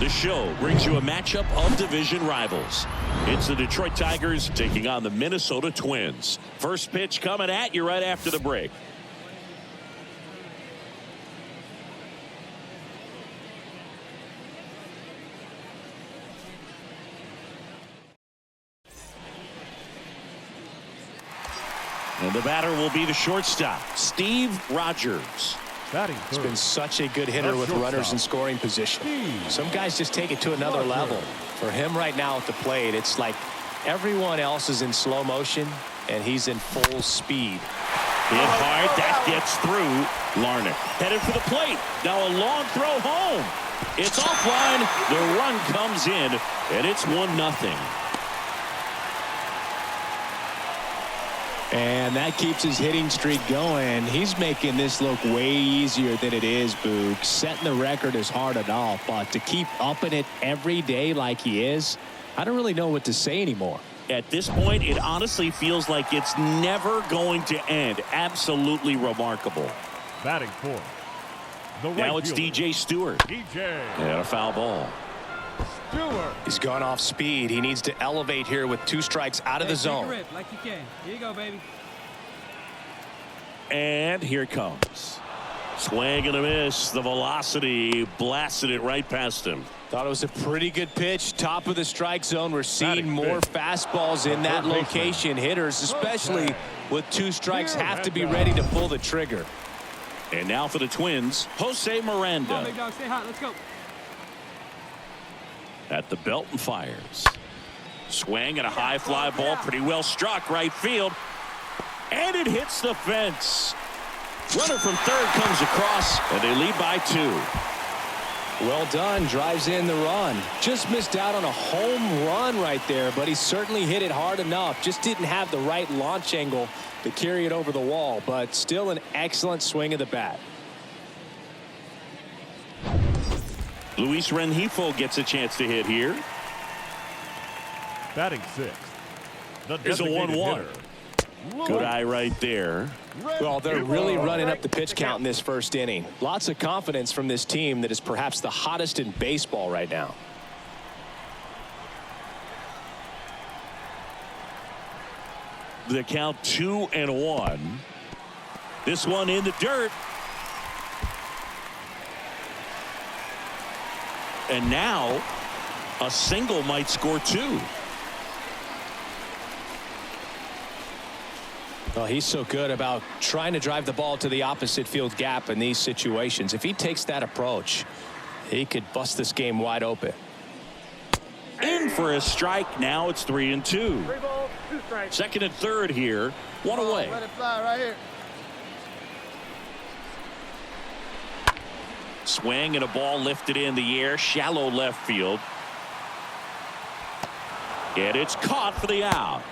The show brings you a matchup of division rivals. It's the Detroit Tigers taking on the Minnesota Twins. First pitch coming at you right after the break. And the batter will be the shortstop, Steve Rogers. He's been such a good hitter with runners in scoring position. Some guys just take it to another level. For him right now at the plate, it's like everyone else is in slow motion and he's in full speed. Hit hard, that gets through. Larnach headed for the plate. Now a long throw home. It's offline. The run comes in, and it's 1-0. And that keeps his hitting streak going. He's making this look way easier than it is, Boog. Setting the record is hard enough, but to keep upping it every day like he is, I don't really know what to say anymore. At this point, it honestly feels like it's never going to end. Absolutely remarkable. Batting fourth. Now it's DJ Stewart. And a foul ball. He's gone off speed. He needs to elevate here with 2 strikes out of the zone. Rip like you can. Here you go, baby. And here it comes. Swing and a miss. The velocity blasted it right past him. Thought it was a pretty good pitch. Top of the strike zone. We're seeing more fastballs in that location. Hitters, especially with 2 strikes, have to be ready to pull the trigger. And now for the Twins, Jose Miranda. Come on, big dog. Stay hot. Let's go. At the belt and fires. Swing and a high fly ball, pretty well struck right field. And it hits the fence. Runner from third comes across, and they lead by 2. Well done. Drives in the run. Just missed out on a home run right there, but he certainly hit it hard enough. Just didn't have the right launch angle to carry it over the wall, but still an excellent swing of the bat. Luis Rengifo gets a chance to hit here. Batting sixth. There's a 1-1. Good eye right there. Well, they're really running up the pitch count in this first inning. Lots of confidence from this team that is perhaps the hottest in baseball right now. The count 2-1. This one in the dirt. And now a single might score 2. Well, he's so good about trying to drive the ball to the opposite field gap in these situations. If he takes that approach, he could bust this game wide open. In for a strike. Now it's 3-2. 3 balls, 2 strikes. Second and third here. 1 away. Let it fly right here. Swing and a ball lifted in the air. Shallow left field. And it's caught for the out.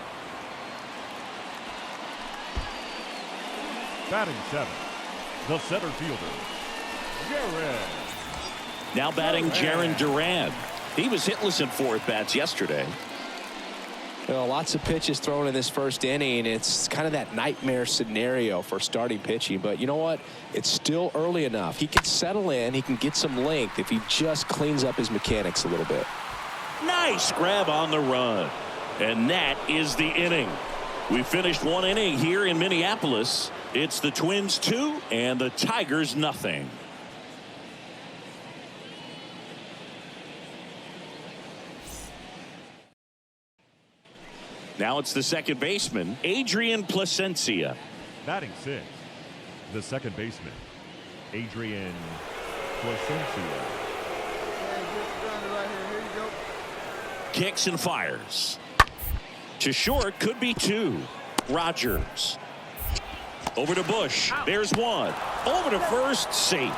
Batting seventh. The center fielder, Jarren. Now batting Jarren Duran. He was hitless in 4 at-bats yesterday. Well, lots of pitches thrown in this first inning. It's kind of that nightmare scenario for starting pitching. But you know what? It's still early enough. He can settle in. He can get some length if he just cleans up his mechanics a little bit. Nice grab on the run. And that is the inning. We finished 1 inning here in Minneapolis. It's the Twins 2 and the Tigers nothing. Now it's the second baseman, Adrian Placencia. Batting sixth. The second baseman, Adrian Placencia. Kicks and fires. To short, could be 2. Rogers. Over to Bush. There's 1. Over to first, safe.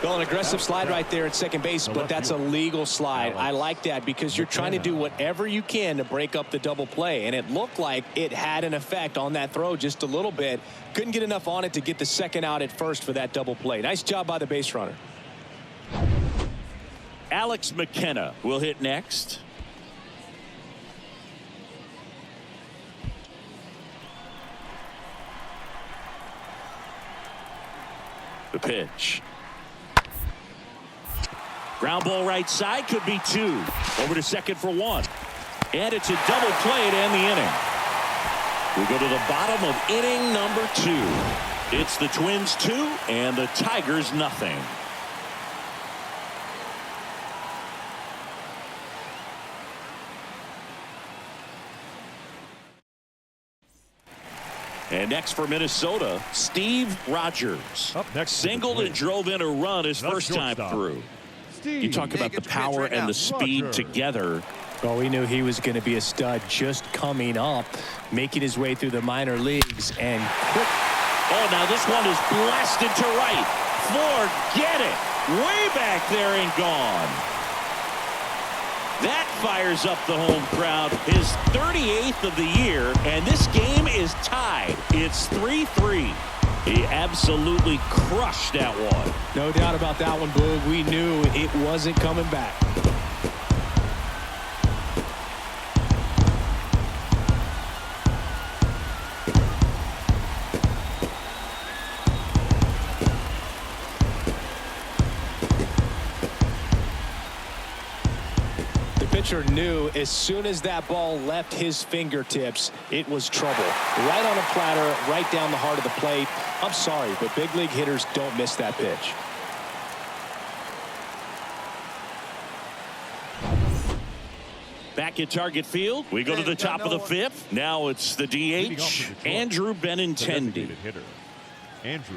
Well, an aggressive slide right there at second base, but that's a legal slide. I like that because you're trying to do whatever you can to break up the double play, and it looked like it had an effect on that throw just a little bit. Couldn't get enough on it to get the second out at first for that double play. Nice job by the base runner. Alex McKenna will hit next. The pitch. Ground ball right side, could be 2. Over to second for 1. And it's a double play to end the inning. We go to the bottom of inning number 2. It's the Twins 2 and the Tigers nothing. And next for Minnesota, Steve Rogers. Up next, singled and drove in a run his first time through. You talk about the power and the speed together. Well, we knew he was going to be a stud just coming up, making his way through the minor leagues, and quick. Oh, now this one is blasted to right. Forget it. Way back there and gone. That fires up the home crowd. His 38th of the year, and this game is tied. It's 3-3. He absolutely crushed that one. No doubt about that one, Boog. We knew it wasn't coming back. Pitcher knew as soon as that ball left his fingertips, it was trouble. Right on a platter, right down the heart of the plate. I'm sorry, but big league hitters don't miss that pitch. Back at Target Field, we go to the top of the 5th. Now it's the DH, Andrew Benintendi.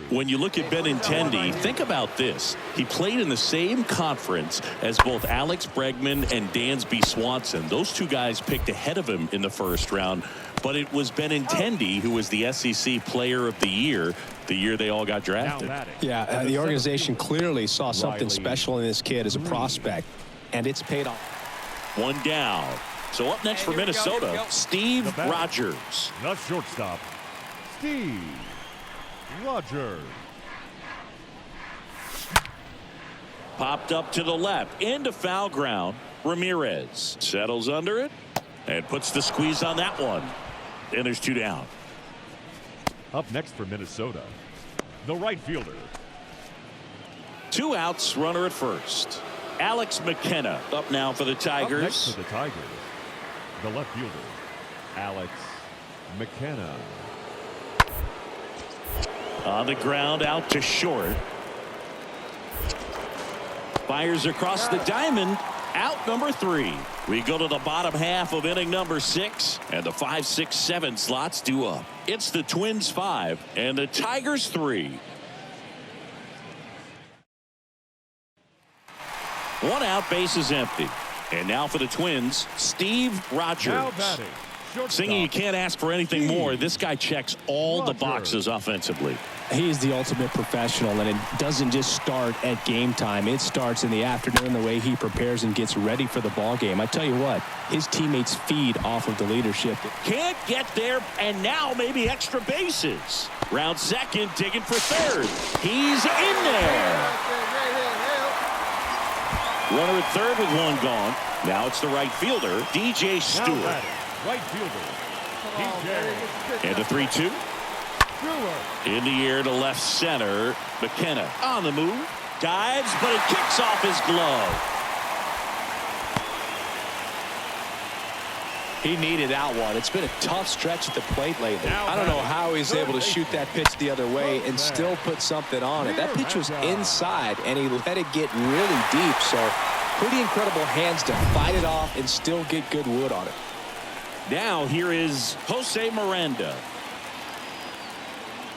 When you look at Benintendi, think about this. He played in the same conference as both Alex Bregman and Dansby Swanson. Those two guys picked ahead of him in the first round, but it was Benintendi who was the SEC Player of the Year the year they all got drafted. Yeah, the organization clearly saw something special in this kid as a prospect, and it's paid off. One down. So up next for Minnesota, Steve Rogers. The shortstop, Steve Rogers. Popped up to the left into foul ground. Ramirez settles under it and puts the squeeze on that one. And there's 2 down. Up next for Minnesota, the right fielder. 2 outs, runner at first. Alex McKenna up now for the Tigers. Up next for the Tigers, the left fielder, Alex McKenna. On the ground, out to short. Fires across the diamond. Out number 3. We go to the bottom half of inning number 6, and the 5, 6, 7 slots due up. It's the Twins 5 and the Tigers 3. 1 out, base is empty. And now for the Twins, Steve Rogers. Now batting, Singing, you can't ask for anything more. This guy checks all the boxes offensively. He is the ultimate professional, and it doesn't just start at game time. It starts in the afternoon, the way he prepares and gets ready for the ball game. I tell you what, his teammates feed off of the leadership. Can't get there, and now maybe extra bases. Round second, digging for third. He's in there. Runner at third with 1 gone. Now it's the right fielder, DJ Stewart. Right fielder, DJ. And a 3-2. In the air to left center. McKenna on the move. Dives, but it kicks off his glove. He needed that one. It's been a tough stretch at the plate lately. I don't know how he's able to shoot that pitch the other way and still put something on it. That pitch was inside, and he let it get really deep. So pretty incredible hands to fight it off and still get good wood on it. Now here is Jose Miranda.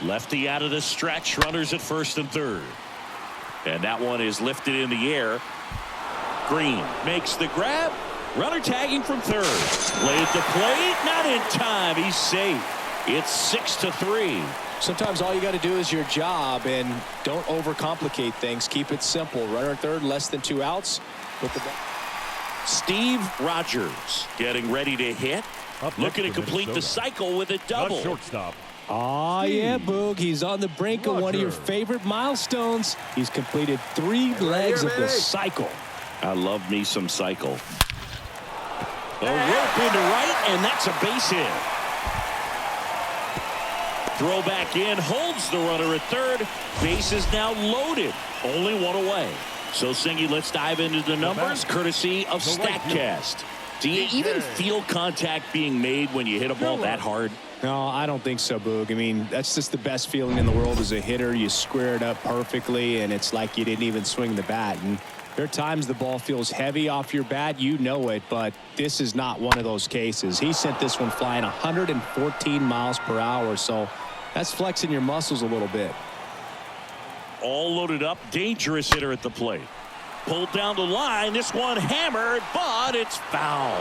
Lefty out of the stretch. Runners at first and third. And that one is lifted in the air. Green makes the grab. Runner tagging from third. Play at the plate. Not in time. He's safe. It's 6-3. Sometimes all you got to do is your job, and don't overcomplicate things. Keep it simple. Runner at third, less than 2 outs. Put the ball. Steve Rogers getting ready to hit. Looking to complete the cycle with a double. The shortstop. Oh, yeah, Boog. He's on the brink of one of your favorite milestones. He's completed 3 legs of the cycle. I love me some cycle. A rope into right, and that's a base hit. Throw back in, holds the runner at third. Base is now loaded. Only 1 away. So, Singy, let's dive into the numbers, courtesy of StatCast. Do you even feel contact being made when you hit a ball that hard? No, I don't think so, Boog. I mean, that's just the best feeling in the world as a hitter. You square it up perfectly, and it's like you didn't even swing the bat. And there are times the ball feels heavy off your bat. You know it, but this is not one of those cases. He sent this one flying 114 miles per hour, so that's flexing your muscles a little bit. All loaded up, dangerous hitter at the plate. Pulled down the line, this one hammered, but it's foul.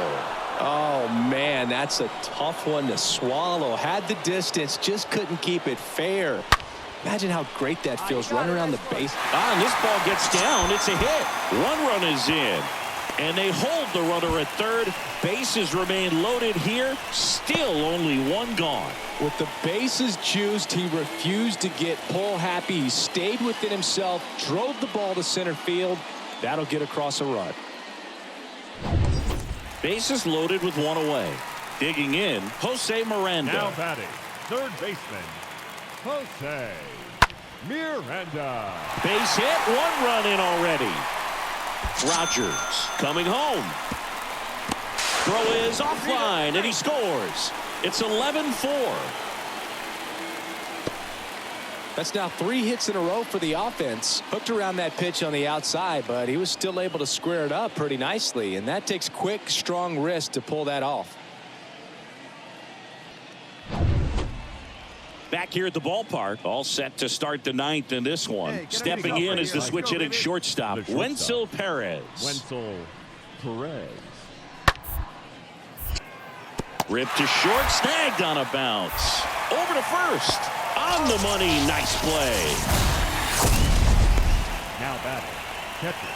Oh, man, that's a tough one to swallow. Had the distance, just couldn't keep it fair. Imagine how great that feels running around the base. And this ball gets down. It's a hit. One run is in. And they hold the runner at third. Bases remain loaded here. Still only one gone. With the bases juiced, he refused to get pull happy. He stayed within himself, drove the ball to center field. That'll get across a run. Bases loaded with one away. Digging in, Jose Miranda. Now batting, third baseman, Jose Miranda. Base hit, one run in already. Rogers coming home. Throw is offline, and he scores. It's 11-4. That's now 3 hits in a row for the offense. Hooked around that pitch on the outside, but he was still able to square it up pretty nicely, and that takes quick, strong wrist to pull that off. Back here at the ballpark, all set to start the ninth in this one. Stepping in is the switch hitting shortstop, Wenceel Perez. Wenceel Perez. Ripped to short, snagged on a bounce. Over to first. On the money, nice play. Now batting, catcher,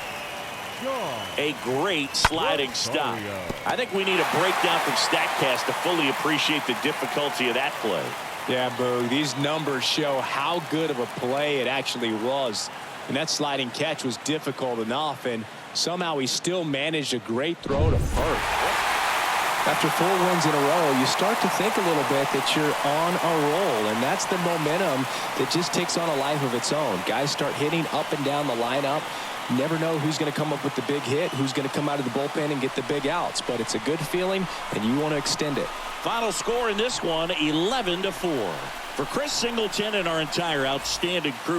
Sean. A great sliding stop. I think we need a breakdown from StatCast to fully appreciate the difficulty of that play. Yeah, Boog, these numbers show how good of a play it actually was. And that sliding catch was difficult enough, and somehow he still managed a great throw to first. After 4 wins in a row, you start to think a little bit that you're on a roll, and that's the momentum that just takes on a life of its own. Guys start hitting up and down the lineup. You never know who's going to come up with the big hit, who's going to come out of the bullpen and get the big outs, but it's a good feeling, and you want to extend it. Final score in this one, 11-4. For Chris Singleton and our entire outstanding crew.